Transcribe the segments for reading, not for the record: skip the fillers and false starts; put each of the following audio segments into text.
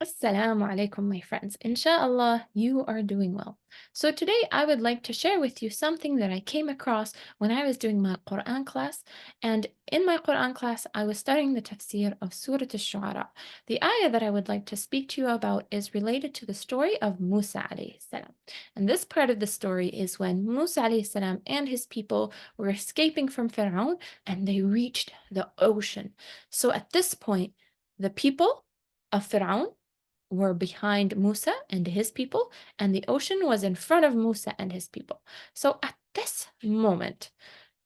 Assalamu alaikum, my friends. Inshallah, you are doing well. So, today I would like to share with you something that I came across when I was doing my Quran class. And in my Quran class, I was studying the tafsir of Surah Al-Shu'ara. The ayah that I would like to speak to you about is related to the story of Musa alayhi salam. And this part of the story is when Musa alayhi salam and his people were escaping from Pharaoh and they reached the ocean. So, at this point, the people of Pharaoh were behind Musa and his people, and the ocean was in front of Musa and his people. So at this moment,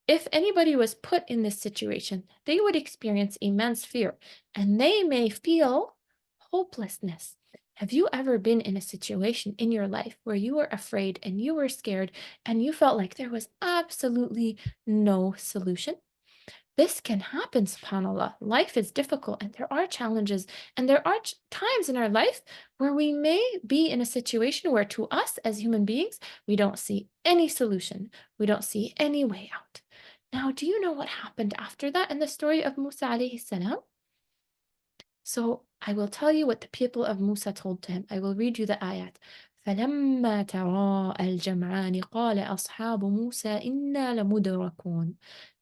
if anybody was put in this situation, they would experience immense fear and they may feel hopelessness. Have you ever been in a situation in your life where you were afraid and you were scared and you felt like there was absolutely no solution? This can happen, subhanAllah. Life is difficult and there are challenges, and there are times in our life where we may be in a situation where, to us as human beings, we don't see any solution, we don't see any way out. Now, do you know what happened after that in the story of Musa alayhi salam? So I will tell you what the people of Musa told to him. I will read you the ayat. فلما تراءى الجمعان قال أصحاب موسى إنا لمدركون.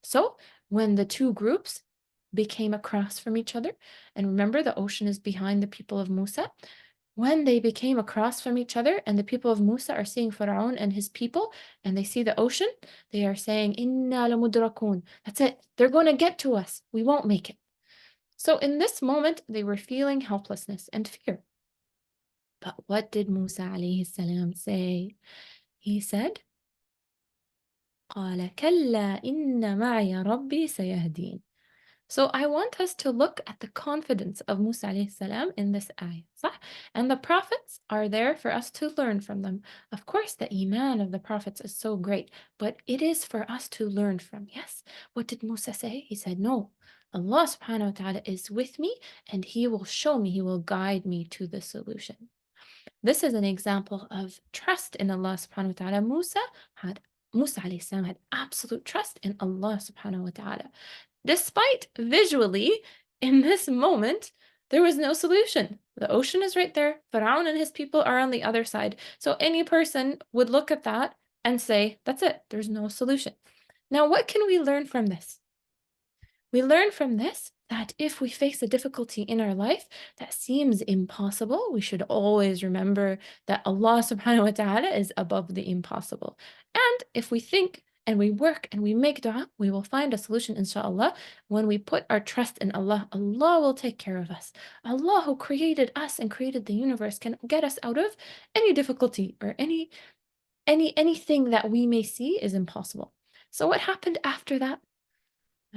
So when the two groups became across from each other, and remember the ocean is behind the people of Musa, when they became across from each other and the people of Musa are seeing Pharaoh and his people and they see the ocean, they are saying, إنا لمدركون. That's it. They're going to get to us. We won't make it. So in this moment, they were feeling helplessness and fear. But what did Musa alayhi salam say? He said, قال كلا إن معي ربي سيهدين. So I want us to look at the confidence of Musa alayhi salam in this ayah. صح? And the prophets are there for us to learn from them. Of course, the iman of the prophets is so great, but it is for us to learn from. Yes. What did Musa say? He said, no, Allah subhanahu wa ta'ala is with me and He will show me, He will guide me to the solution. This is an example of trust in Allah subhanahu wa ta'ala. Musa alayhi salam had absolute trust in Allah subhanahu wa ta'ala. Despite visually, in this moment, there was no solution. The ocean is right there. Pharaoh and his people are on the other side. So any person would look at that and say, that's it, there's no solution. Now, what can we learn from this? We learn from this that if we face a difficulty in our life that seems impossible, we should always remember that Allah subhanahu wa ta'ala is above the impossible. And if we think and we work and we make dua, we will find a solution, inshallah. When we put our trust in Allah, Allah will take care of us. Allah, who created us and created the universe, can get us out of any difficulty or anything that we may see is impossible. So what happened after that?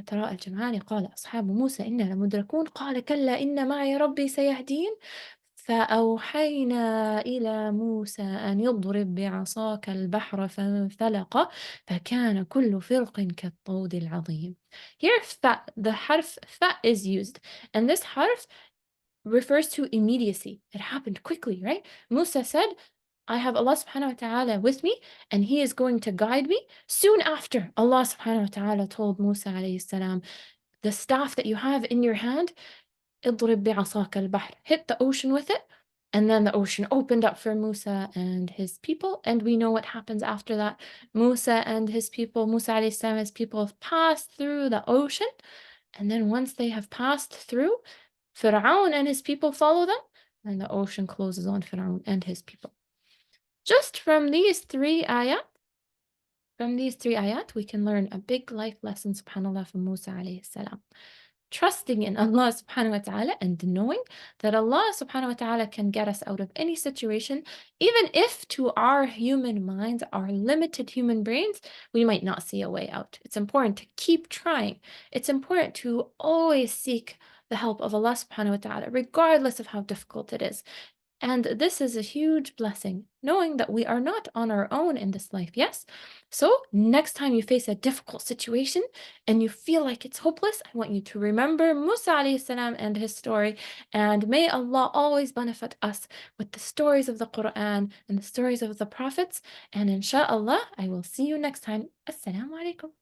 تراءى الجمعان قال أصحاب موسى إنا لمدركون قال كلا إن معي ربي سيهدين فأوحينا إلى موسى أن يضرب بعصاك البحر فانفلق فكان كل فرق كالطود العظيم. Here the حرف fa is used, and this حرف refers to immediacy. It happened quickly, right? Musa said, I have Allah subhanahu wa ta'ala with me and He is going to guide me. Soon after, Allah subhanahu wa ta'ala told Musa alayhi salam, the staff that you have in your hand, اضرب بعصاك البحر, hit the ocean with it. And then the ocean opened up for Musa and his people. And we know what happens after that. Musa and his people, Musa alayhi salam, his people have passed through the ocean. And then once they have passed through, Fir'aun and his people follow them. And the ocean closes on Fir'aun and his people. Just from these three ayat, we can learn a big life lesson, subhanAllah, from Musa alayhi salam. Trusting in Allah subhanahu wa ta'ala and knowing that Allah subhanahu wa ta'ala can get us out of any situation, even if to our human minds, our limited human brains, we might not see a way out. It's important to keep trying. It's important to always seek the help of Allah subhanahu wa ta'ala, regardless of how difficult it is. And this is a huge blessing, knowing that we are not on our own in this life, yes? So, next time you face a difficult situation and you feel like it's hopeless, I want you to remember Musa alayhi salam and his story, and may Allah always benefit us with the stories of the Qur'an and the stories of the prophets, and inshallah, I will see you next time. Assalamu alaikum.